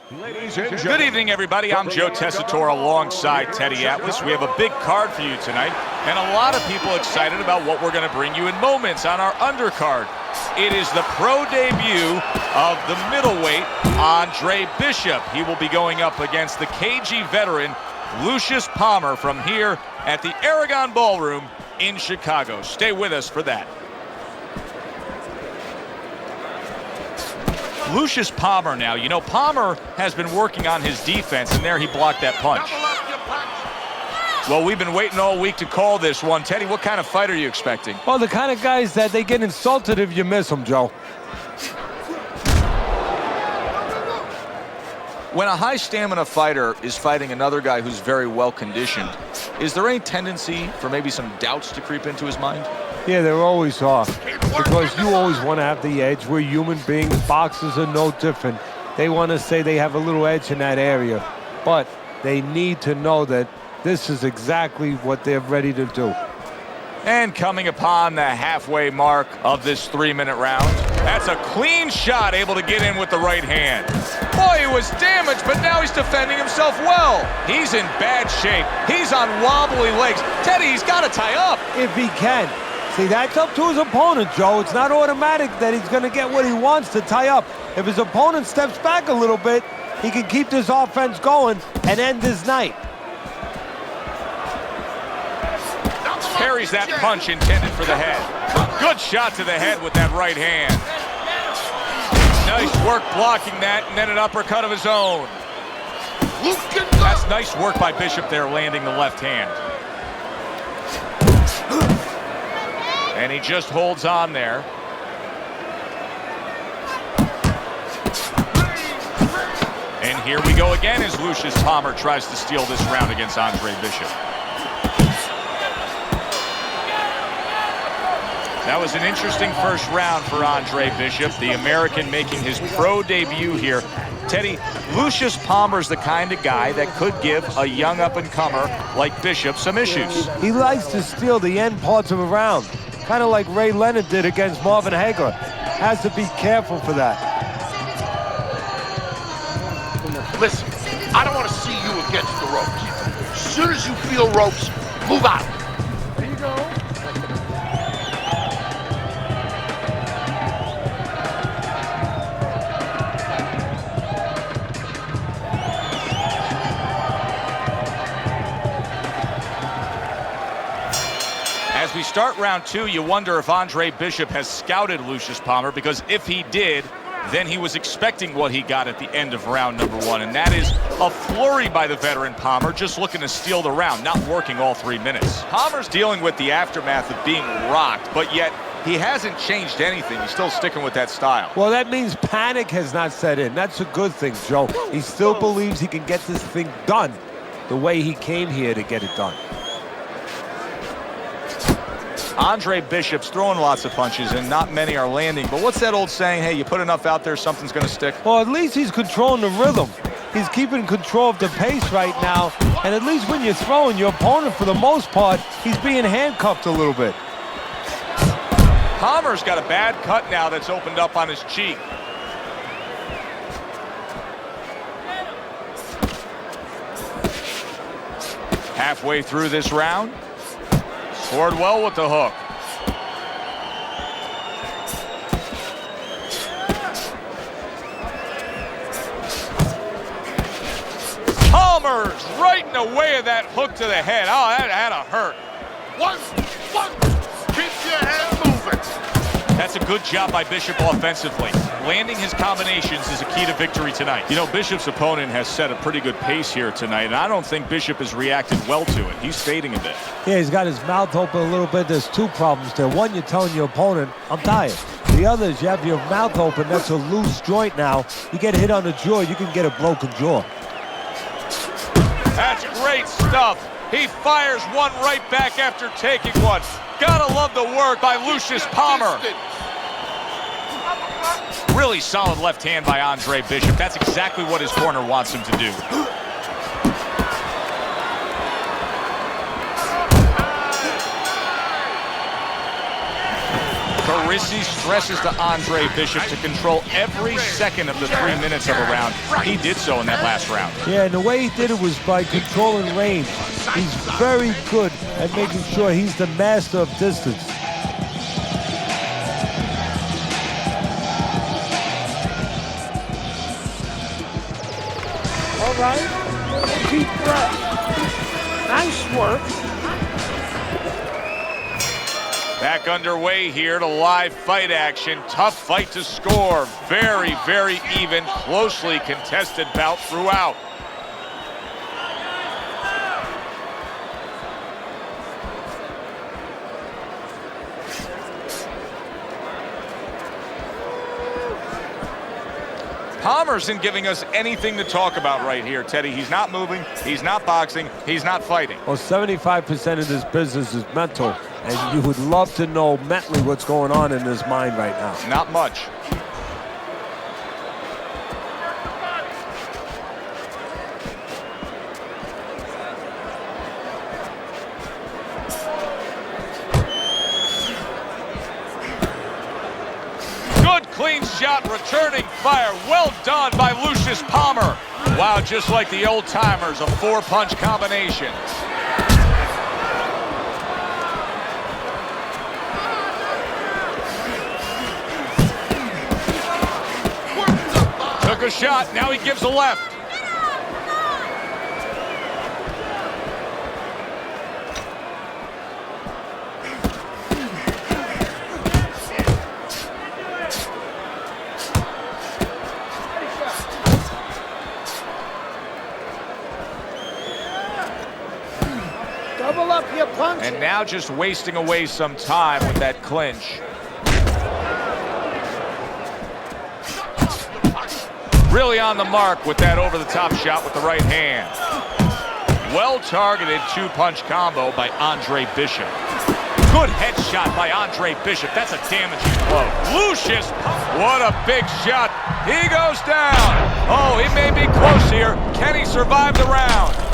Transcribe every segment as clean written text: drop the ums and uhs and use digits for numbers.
Good evening, everybody. I'm Joe Tessitore alongside Teddy Atlas. We have a big card for you tonight, and a lot of people excited about what we're going to bring you in moments on our undercard. It is the pro debut of the middleweight, Andre Bishop. He will be going up against the KG veteran, Lucius Palmer, from here at the Aragon Ballroom in Chicago. Stay with us for that. Lucius Palmer now. You know, Palmer has been working on his defense, and there he blocked that punch. Well, we've been waiting all week to call this one. Teddy, what kind of fight are you expecting? Well, the kind of guys that they get insulted if you miss them, Joe. When a high-stamina fighter is fighting another guy who's very well-conditioned, is there any tendency for maybe some doubts to creep into his mind? Yeah, there always are. Because you always want to have the edge. We're human beings. Boxers are no different. They want to say they have a little edge in that area. But they need to know that this is exactly what they're ready to do. And coming upon the halfway mark of this 3-minute round, that's a clean shot, able to get in with the right hand. Boy, he was damaged, but now he's defending himself well. He's in bad shape. He's on wobbly legs. Teddy, he's got to tie up. If he can. See, that's up to his opponent, Joe. It's not automatic that he's going to get what he wants to tie up. If his opponent steps back a little bit, he can keep this offense going and end his night. Parries that punch intended for the head. Good shot to the head with that right hand. Nice work blocking that, and then an uppercut of his own. That's nice work by Bishop there, landing the left hand. And he just holds on there. And here we go again as Lucius Palmer tries to steal this round against Andre Bishop. That was an interesting first round for Andre Bishop, the American making his pro debut here. Teddy, Lucius Palmer's the kind of guy that could give a young up-and-comer like Bishop some issues. He likes to steal the end parts of a round, kind of like Ray Leonard did against Marvin Hagler. Has to be careful for that. Listen, I don't want to see you against the ropes. As soon as you feel ropes, move out. There you go. As we start round two, you wonder if Andre Bishop has scouted Lucius Palmer, because if he did, then he was expecting what he got at the end of round number one, and that is a flurry by the veteran Palmer, just looking to steal the round, not working all 3 minutes. Palmer's dealing with the aftermath of being rocked, but yet he hasn't changed anything. He's still sticking with that style. Well, that means panic has not set in. That's a good thing, Joe. He still believes he can get this thing done the way he came here to get it done. Andre Bishop's throwing lots of punches, and not many are landing. But what's that old saying? Hey, you put enough out there, something's going to stick. Well, at least he's controlling the rhythm. He's keeping control of the pace right now. And at least when you're throwing, your opponent, for the most part, he's being handcuffed a little bit. Palmer's got a bad cut now that's opened up on his cheek. Halfway through this round. Scored well with the hook. Palmer's right in the way of that hook to the head. Oh, that had to hurt. One. Keep your head moving. That's a good job by Bishop offensively. Landing his combinations is a key to victory tonight. You know, Bishop's opponent has set a pretty good pace here tonight, and I don't think Bishop has reacted well to it. He's fading a bit. Yeah, he's got his mouth open a little bit. There's two problems there. One, you're telling your opponent, I'm tired. The other is you have your mouth open. That's a loose joint now. You get hit on the jaw, you can get a broken jaw. That's great stuff. He fires one right back after taking one. Gotta love the work by Lucius Palmer. Really solid left hand by Andre Bishop. That's exactly what his corner wants him to do. Maurice stresses to Andre Bishop to control every second of the 3 minutes of a round. He did so in that last round. Yeah, and the way he did it was by controlling range. He's very good at making sure he's the master of distance. All right, deep breath. Nice work. Back underway here to live fight action. Tough fight to score. Very, very even, closely contested bout throughout. Palmer isn't giving us anything to talk about right here, Teddy. He's not moving, he's not boxing, he's not fighting. Well, 75% of this business is mental, and you would love to know mentally what's going on in his mind right now. Not much. Clean shot, returning fire. Well done by Lucius Palmer. Wow, just like the old timers, a 4-punch combination. Took a shot, now he gives a left. Double up your punch. And now just wasting away some time with that clinch. Really on the mark with that over-the-top shot with the right hand. Well-targeted 2-punch combo by Andre Bishop. Good headshot by Andre Bishop. That's a damaging blow. Lucius, what a big shot. He goes down. Oh, he may be close here. Can he survive the round?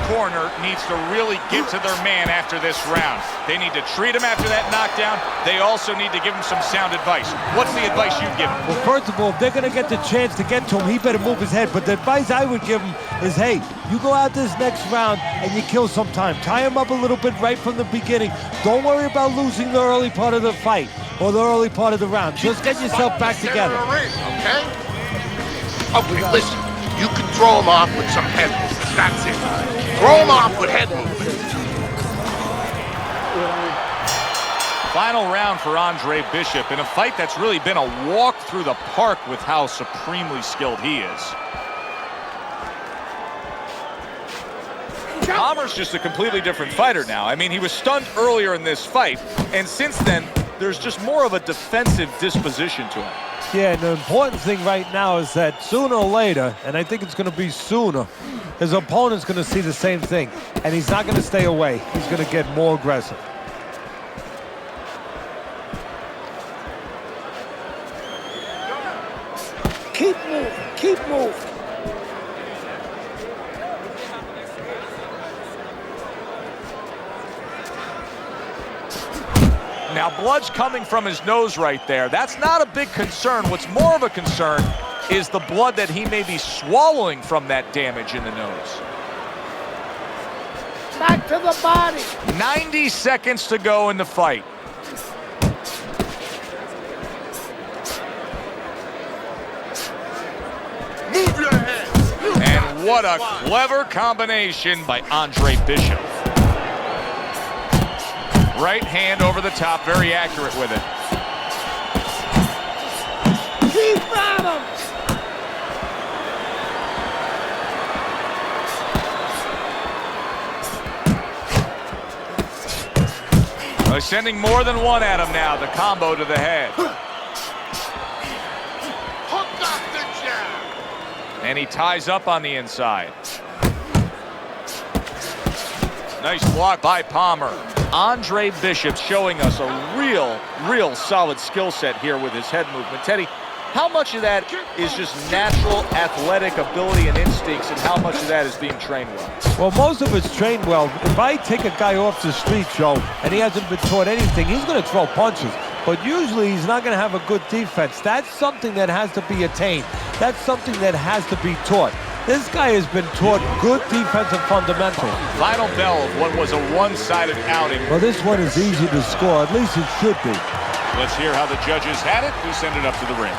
Corner needs to really get to their man after this round. They need to treat him after that knockdown. They also need to give him some sound advice. What's the advice you give him? Well, first of all, if they're going to get the chance to get to him, he better move his head. But the advice I would give him is, hey, you go out this next round and you kill some time. Tie him up a little bit right from the beginning. Don't worry about losing the early part of the fight or the early part of the round. Just get yourself back together. Okay? Okay, listen. You can throw him off with some head movement. That's it. Throw him off with head movement. Final round for Andre Bishop in a fight that's really been a walk through the park with how supremely skilled he is. Palmer's just a completely different fighter now. I mean, he was stunned earlier in this fight, and since then, there's just more of a defensive disposition to him. Yeah, and the important thing right now is that sooner or later, and I think it's going to be sooner, his opponent's going to see the same thing, and he's not going to stay away. He's going to get more aggressive. Keep moving, keep moving. Now, blood's coming from his nose right there. That's not a big concern. What's more of a concern is the blood that he may be swallowing from that damage in the nose. Back to the body. 90 seconds to go in the fight. Move your head. And what a clever combination by Andre Bishop. Right hand over the top, very accurate with it. Keep at him. Sending more than one at him now, the combo to the head. Hook up the jab. And he ties up on the inside. Nice block by Palmer. Andre Bishop showing us a real solid skill set here with his head movement. Teddy, How much of that is just natural athletic ability and instincts, and how much of that is being trained well? Well, most of it's trained well. If I take a guy off the street, Joe, and he hasn't been taught anything, he's going to throw punches. But usually he's not going to have a good defense. That's something that has to be attained. That's something that has to be taught. This guy has been taught good defensive fundamentals. Final bell of what was a one-sided outing. Well, this one is easy to score. At least it should be. Let's hear how the judges had it. We send it up to the ring.